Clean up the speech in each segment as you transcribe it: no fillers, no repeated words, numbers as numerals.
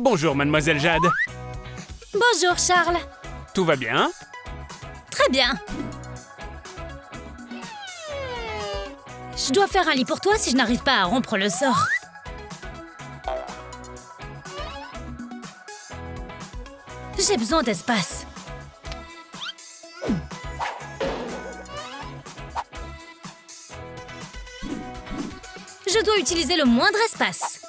Bonjour, mademoiselle Jade. Bonjour, Charles. Tout va bien? Très bien. Je dois faire un lit pour toi si je n'arrive pas à rompre le sort. J'ai besoin d'espace. Je dois utiliser le moindre espace.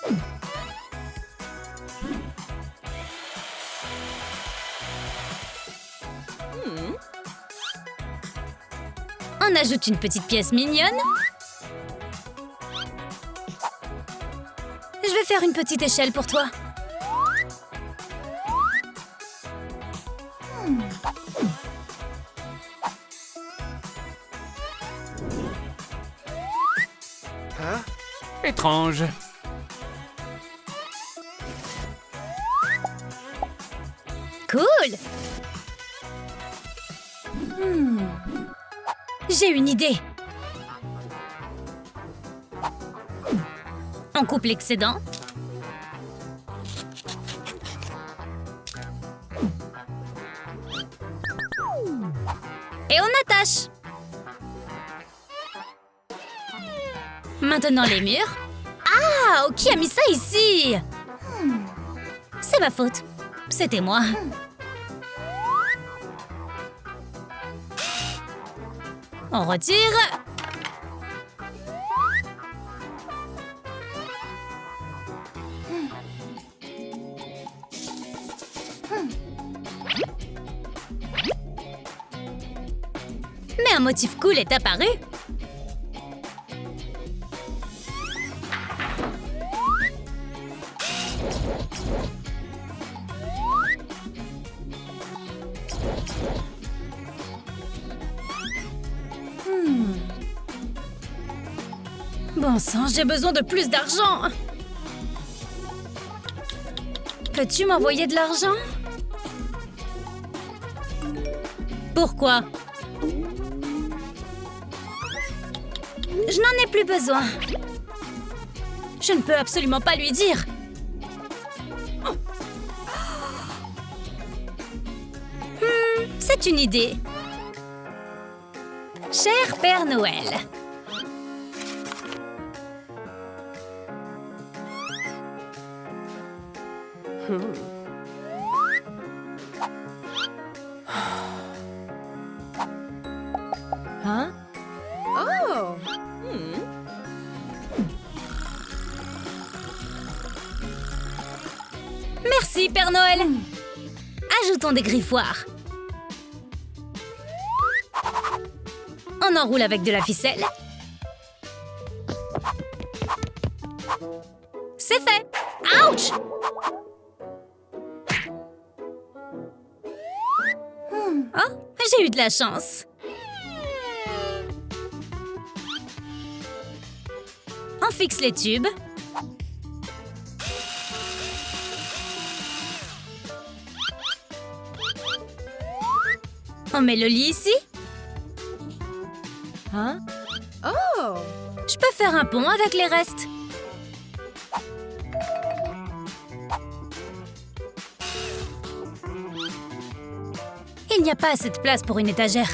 On ajoute une petite pièce mignonne. Je vais faire une petite échelle pour toi. Étrange. Cool! J'ai une idée. On coupe l'excédent. Et on attache. Maintenant les murs. Ah, qui a mis ça ici? C'est ma faute. C'était moi. On retire. Mais un motif cool est apparu. Bon sang, j'ai besoin de plus d'argent. Peux-tu m'envoyer de l'argent? Pourquoi? Je n'en ai plus besoin. Je ne peux absolument pas lui dire. C'est une idée. Cher Père Noël. Hein? Oh! Merci, Père Noël. Ajoutons des griffoirs. On enroule avec de la ficelle. C'est fait. Ouch! Oh, j'ai eu de la chance. On fixe les tubes. On met le lit ici. Hein? Oh! Je peux faire un pont avec les restes. Il n'y a pas assez de place pour une étagère.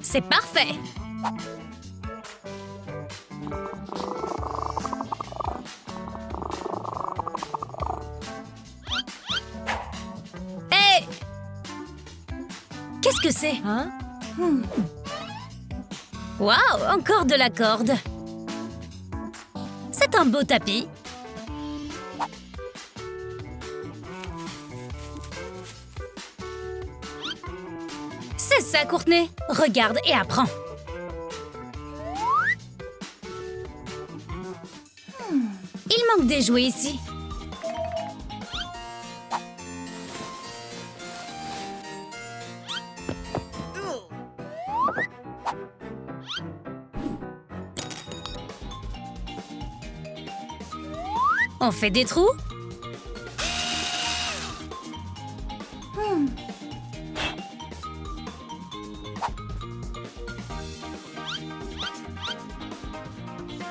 C'est parfait. Hé! Qu'est-ce que c'est? Hein? Waouh, encore de la corde. C'est un beau tapis. C'est ça, Courtney. Regarde et apprends. Il manque des jouets ici. On fait des trous.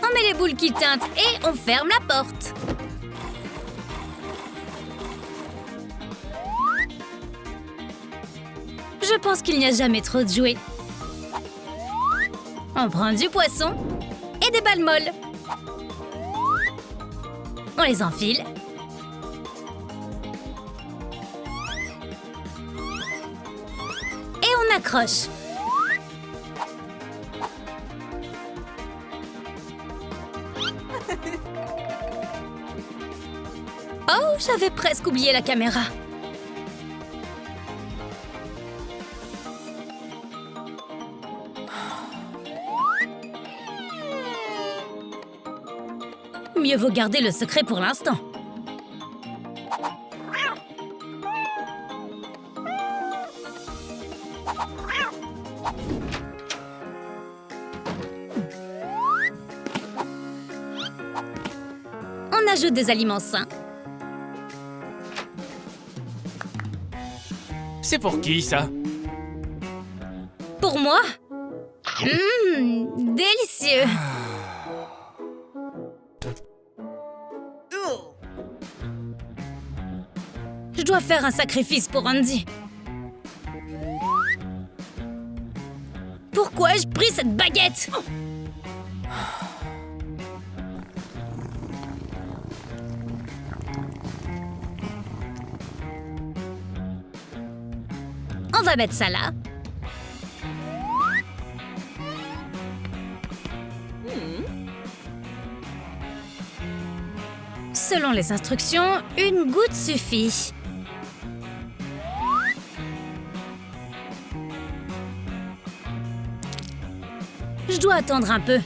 On met les boules qui teintent et on ferme la porte. Je pense qu'il n'y a jamais trop de jouets. On prend du poisson et des balles molles. On les enfile. Et on accroche. Oh, j'avais presque oublié la caméra. Mieux vaut garder le secret pour l'instant. On ajoute des aliments sains. C'est pour qui, ça? Pour moi? Délicieux! Je dois faire un sacrifice pour Andy. Pourquoi ai-je pris cette baguette? On va mettre ça là. Selon les instructions, une goutte suffit. Je dois attendre un peu.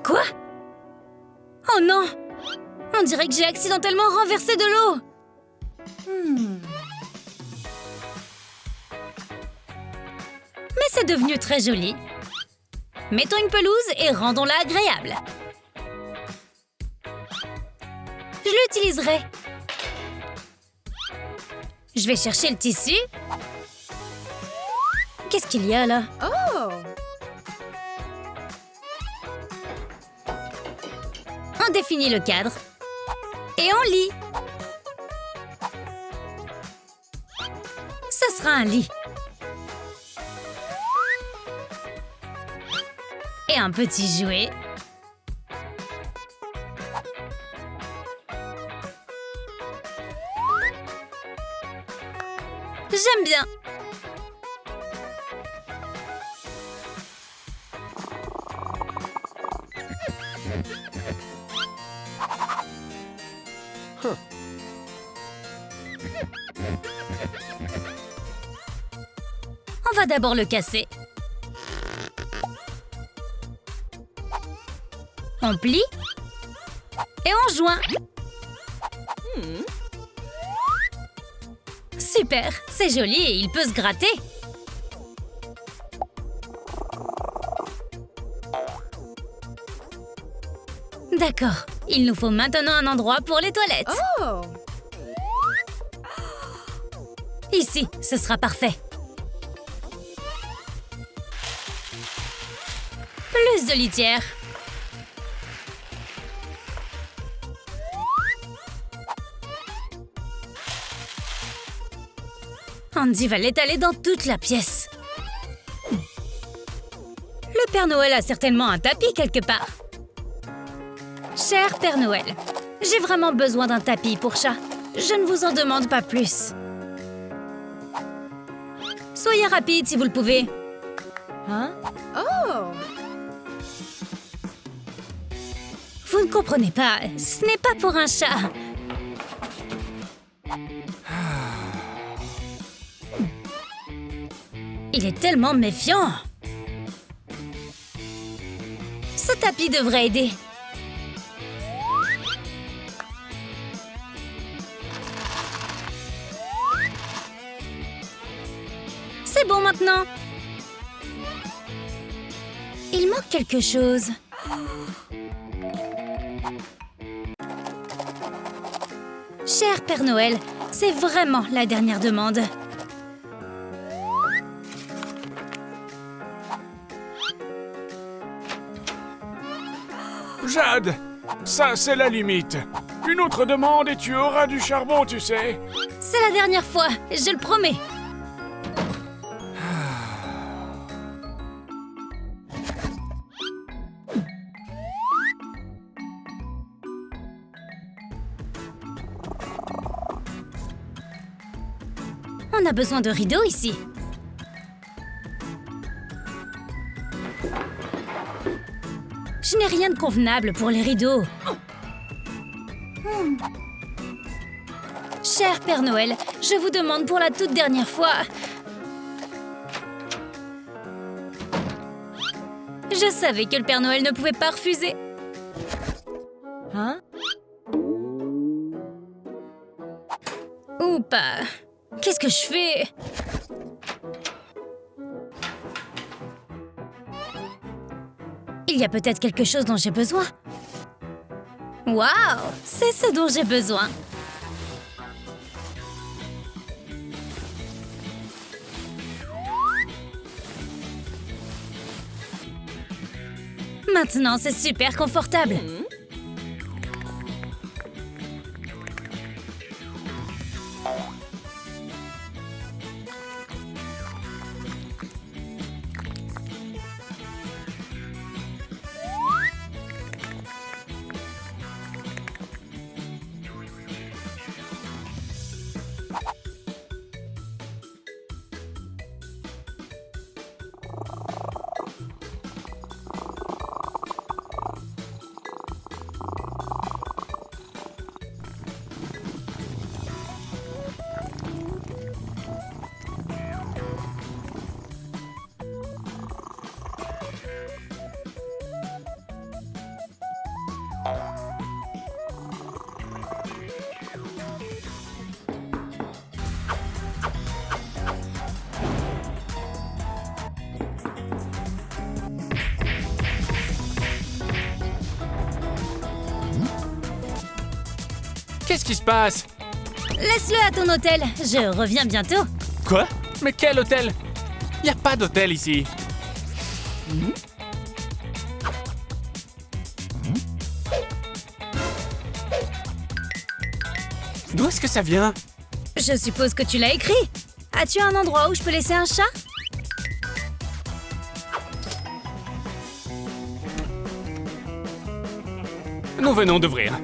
Quoi? Oh non! On dirait que j'ai accidentellement renversé de l'eau. Mais c'est devenu très joli. Mettons une pelouse et rendons-la agréable. Je l'utiliserai. Je vais chercher le tissu. Qu'est-ce qu'il y a là? Oh! On définit le cadre. Et on lit. Ce sera un lit. Et un petit jouet. J'aime bien. On va d'abord le casser. On plie. Et on joint. Super, c'est joli et il peut se gratter. D'accord, il nous faut maintenant un endroit pour les toilettes. Oh! Ici, ce sera parfait. Plus de litière. Andy va l'étaler dans toute la pièce. Le Père Noël a certainement un tapis quelque part. Cher Père Noël, j'ai vraiment besoin d'un tapis pour chat. Je ne vous en demande pas plus. Soyez rapide si vous le pouvez. Hein? Oh! Vous ne comprenez pas, ce n'est pas pour un chat. Il est tellement méfiant. Ce tapis devrait aider. C'est bon maintenant. Il manque quelque chose. Cher Père Noël, c'est vraiment la dernière demande. Jade! Ça, c'est la limite. Une autre demande et tu auras du charbon, tu sais. C'est la dernière fois, je le promets. On a besoin de rideaux ici. Je n'ai rien de convenable pour les rideaux. Cher Père Noël, je vous demande pour la toute dernière fois. Je savais que le Père Noël ne pouvait pas refuser. Hein? Ou pas. Qu'est-ce que je fais? Il y a peut-être quelque chose dont j'ai besoin. Waouh! C'est ce dont j'ai besoin. Maintenant, c'est super confortable. Qu'est-ce qui se passe? Laisse-le à ton hôtel. Je reviens bientôt. Quoi? Mais quel hôtel? Y a pas d'hôtel ici. D'où est-ce que ça vient? Je suppose que tu l'as écrit. As-tu un endroit où je peux laisser un chat? Nous venons d'ouvrir.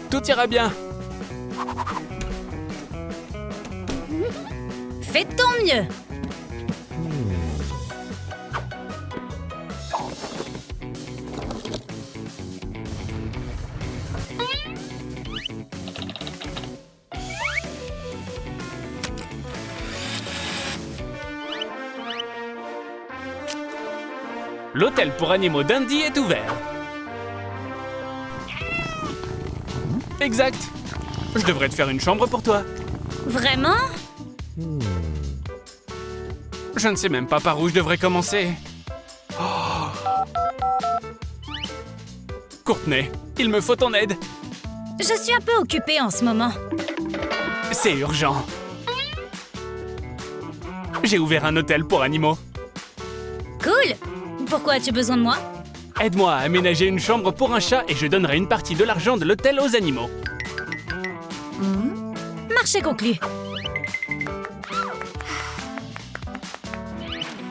Tout ira bien. Fais de ton mieux. L'hôtel pour animaux d'Indy est ouvert. Exact. Je devrais te faire une chambre pour toi. Vraiment? Je ne sais même pas par où je devrais commencer. Oh. Courtney, il me faut ton aide. Je suis un peu occupée en ce moment. C'est urgent. J'ai ouvert un hôtel pour animaux. Cool! Pourquoi as-tu besoin de moi? Aide-moi à aménager une chambre pour un chat et je donnerai une partie de l'argent de l'hôtel aux animaux. Marché conclu.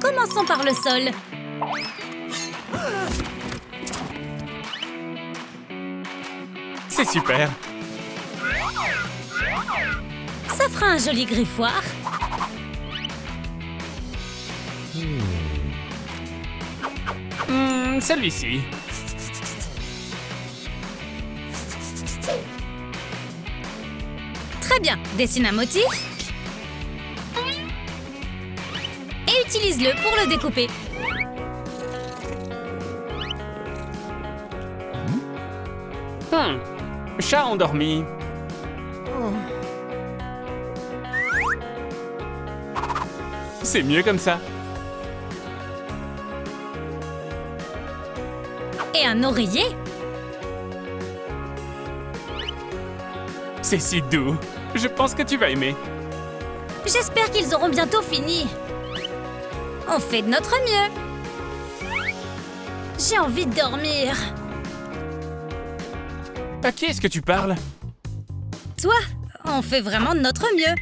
Commençons par le sol. C'est super. Ça fera un joli griffoir. Celui-ci. Très bien. Dessine un motif. Et utilise-le pour le découper. Chat endormi. C'est mieux comme ça. Et un oreiller. C'est si doux. Je pense que tu vas aimer. J'espère qu'ils auront bientôt fini. On fait de notre mieux. J'ai envie de dormir. À qui est-ce que tu parles? Toi, on fait vraiment de notre mieux.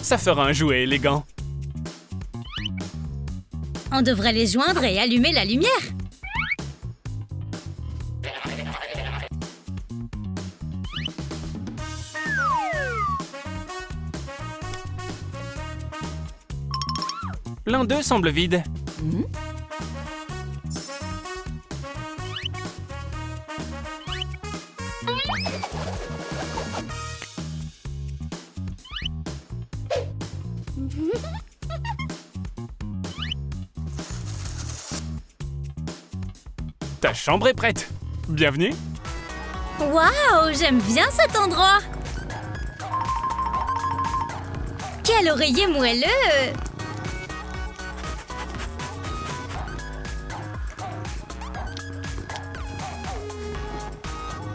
Ça fera un jouet élégant. On devrait les joindre et allumer la lumière. L'un d'eux semble vide. Ta chambre est prête. Bienvenue. Waouh, j'aime bien cet endroit. Quel oreiller moelleux.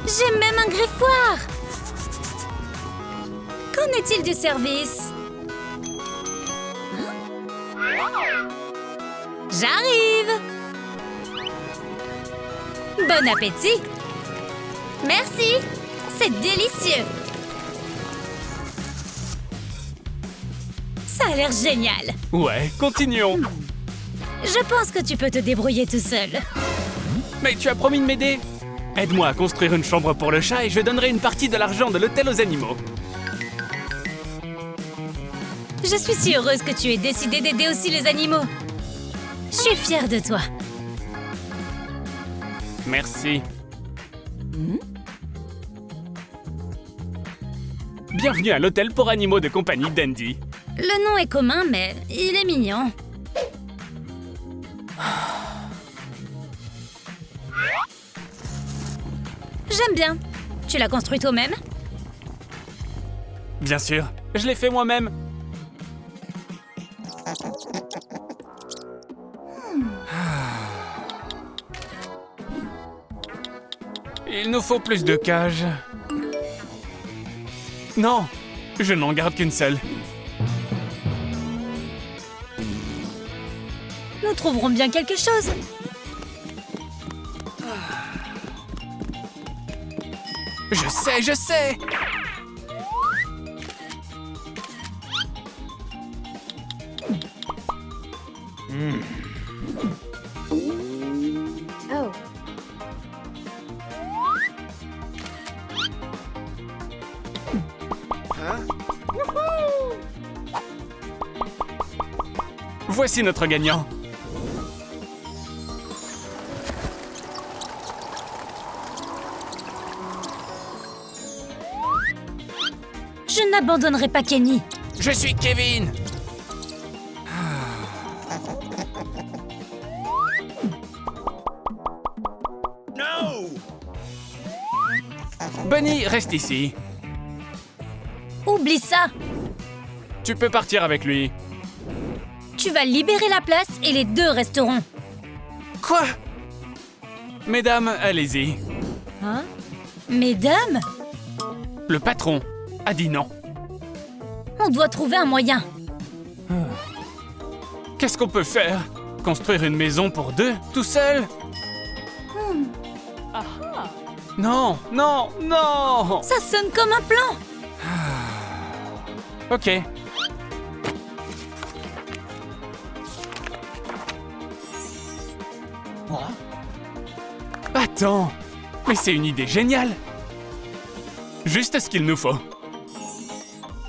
J'ai même un griffoir. Qu'en est-il du service? J'arrive. Bon appétit. Merci. C'est délicieux. Ça a l'air génial. Ouais, continuons. Je pense que tu peux te débrouiller tout seul. Mais tu as promis de m'aider. Aide-moi à construire une chambre pour le chat et je donnerai une partie de l'argent de l'hôtel aux animaux. Je suis si heureuse que tu aies décidé d'aider aussi les animaux. Je suis fière de toi. Merci. Bienvenue à l'hôtel pour animaux de compagnie d'Andy. Le nom est commun, mais il est mignon. J'aime bien. Tu l'as construit toi-même? Bien sûr, je l'ai fait moi-même. Il nous faut plus de cages. Non, je n'en garde qu'une seule. Nous trouverons bien quelque chose. Je sais. Oh. Voici notre gagnant. Je n'abandonnerai pas Kenny. Je suis Kevin. Bunny, reste ici. Oublie ça. Tu peux partir avec lui. Tu vas libérer la place et les deux resteront. Quoi? Mesdames, allez-y. Hein? Mesdames, Le patron a dit non. on doit trouver un moyen. Qu'est-ce qu'on peut faire? Construire une maison pour deux, tout seul? Non, non, non! Ça sonne comme un plan. Ok. Attends, mais c'est une idée géniale! Juste ce qu'il nous faut.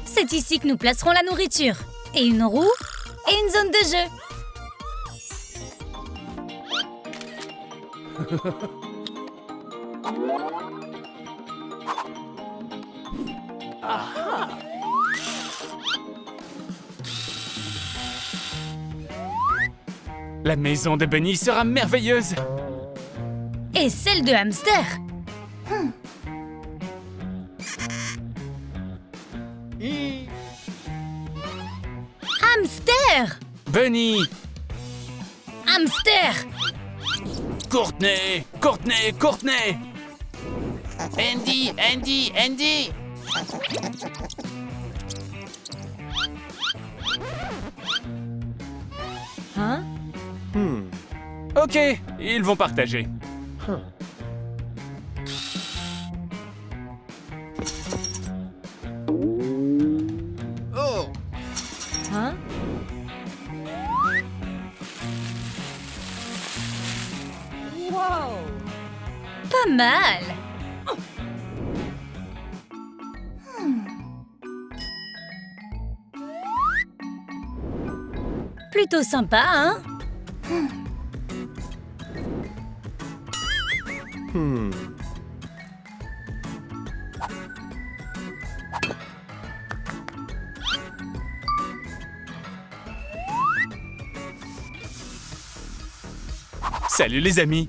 C'est ici que nous placerons la nourriture. Et une roue et une zone de jeu. La maison de Bunny sera merveilleuse! Et celle de hamster. Hamster! Bunny! Hamster! Courtney! Courtney! Courtney! Andy, Andy, Andy! Hein? Ok, ils vont partager. Oh. Hein? Wow! Pas mal. Plutôt sympa, hein? Salut les amis.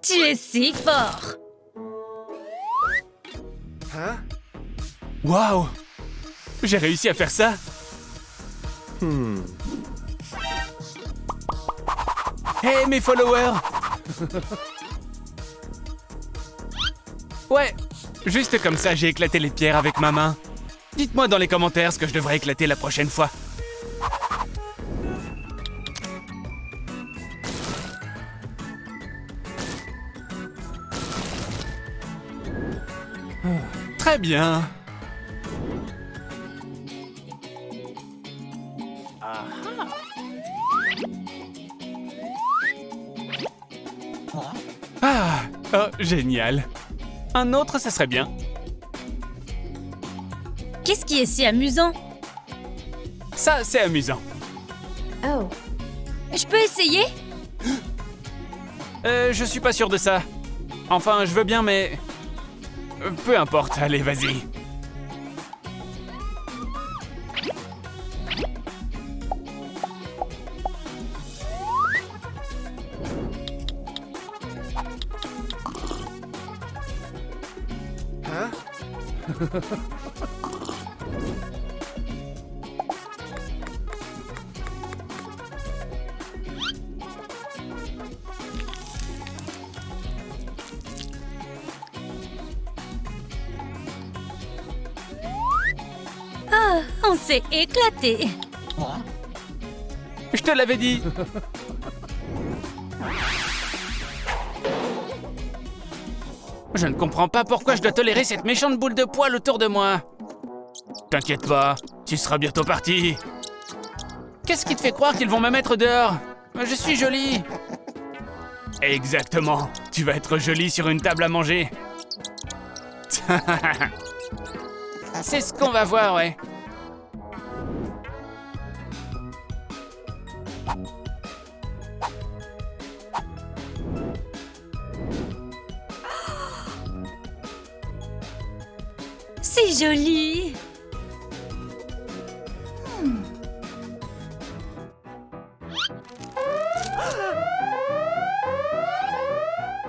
Tu es si fort. Waouh! J'ai réussi à faire ça. Hey mes followers! Ouais, juste comme ça j'ai éclaté les pierres avec ma main. Dites-moi dans les commentaires ce que je devrais éclater la prochaine fois. Très bien. Ah, oh, génial. Un autre, ça serait bien. Qu'est-ce qui est si amusant? Ça, c'est amusant. Oh! Je peux essayer? Je suis pas sûr de ça. Enfin, je veux bien, mais... peu importe, allez, vas-y. Ah, on s'est éclaté. Je te l'avais dit. Je ne comprends pas pourquoi je dois tolérer cette méchante boule de poil autour de moi. T'inquiète pas, tu seras bientôt parti. Qu'est-ce qui te fait croire qu'ils vont me mettre dehors? Je suis jolie. Exactement, tu vas être jolie sur une table à manger. C'est ce qu'on va voir, ouais. C'est joli.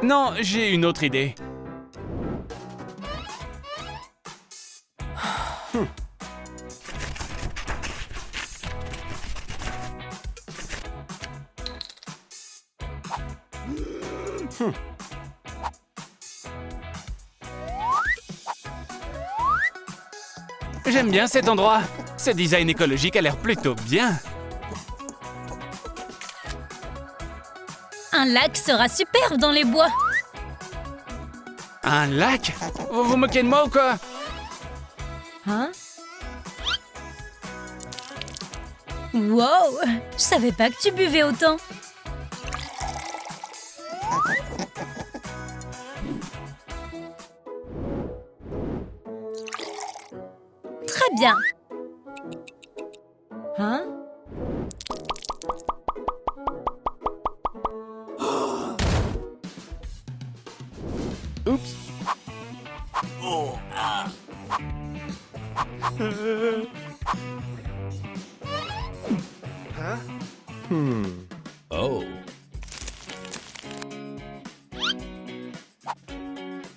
Non, j'ai une autre idée. J'aime bien cet endroit. Ce design écologique a l'air plutôt bien. Un lac sera superbe dans les bois. Un lac? Vous vous moquez de moi ou quoi? Hein? Wow, je savais pas que tu buvais autant. Très bien. Hein? Oups.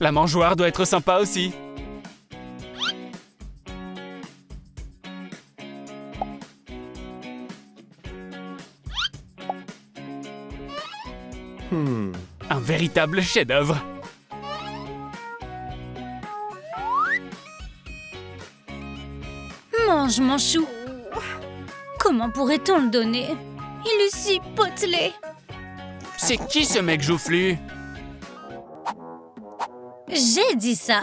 La mangeoire doit être sympa aussi. Un véritable chef-d'œuvre. Mange mon chou. Comment pourrait-on le donner? Il est si potelé. C'est qui ce mec joufflu? J'ai dit ça.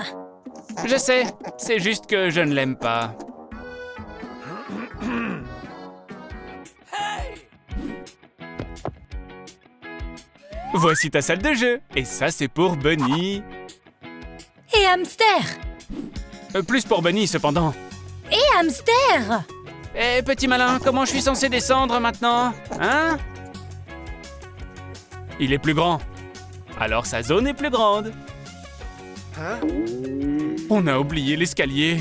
Je sais, c'est juste que je ne l'aime pas. Voici ta salle de jeu. Et ça, c'est pour Bunny. Et hamster. Plus pour Bunny, cependant. Et hamster. Eh, petit malin, comment je suis censé descendre maintenant? Hein? Il est plus grand. Alors sa zone est plus grande. On a oublié l'escalier.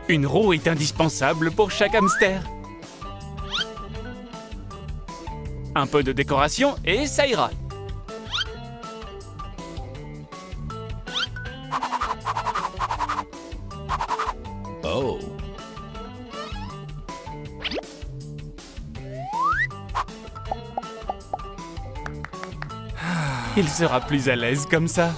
Une roue est indispensable pour chaque hamster. Un peu de décoration et ça ira. Oh. Il sera plus à l'aise comme ça.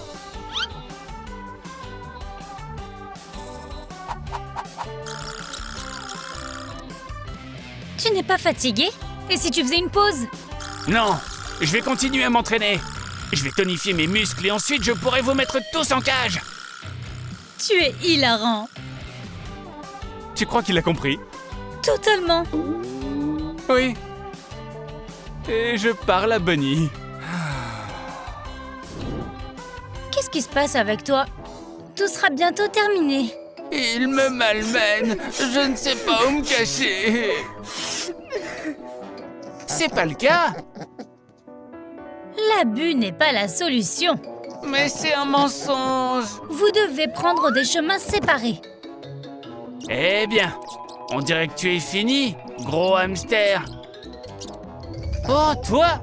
Tu n'es pas fatigué? Et si tu faisais une pause? Non, je vais continuer à m'entraîner. Je vais tonifier mes muscles et ensuite je pourrai vous mettre tous en cage. Tu es hilarant. Tu crois qu'il a compris? Totalement. Oui. Et je parle à Bunny. Qu'est-ce qui se passe avec toi? Tout sera bientôt terminé. Il me malmène. Je ne sais pas où me cacher. C'est pas le cas. L'abus n'est pas la solution. Mais c'est un mensonge. Vous devez prendre des chemins séparés. Eh bien, on dirait que tu es fini, gros hamster. Oh, toi,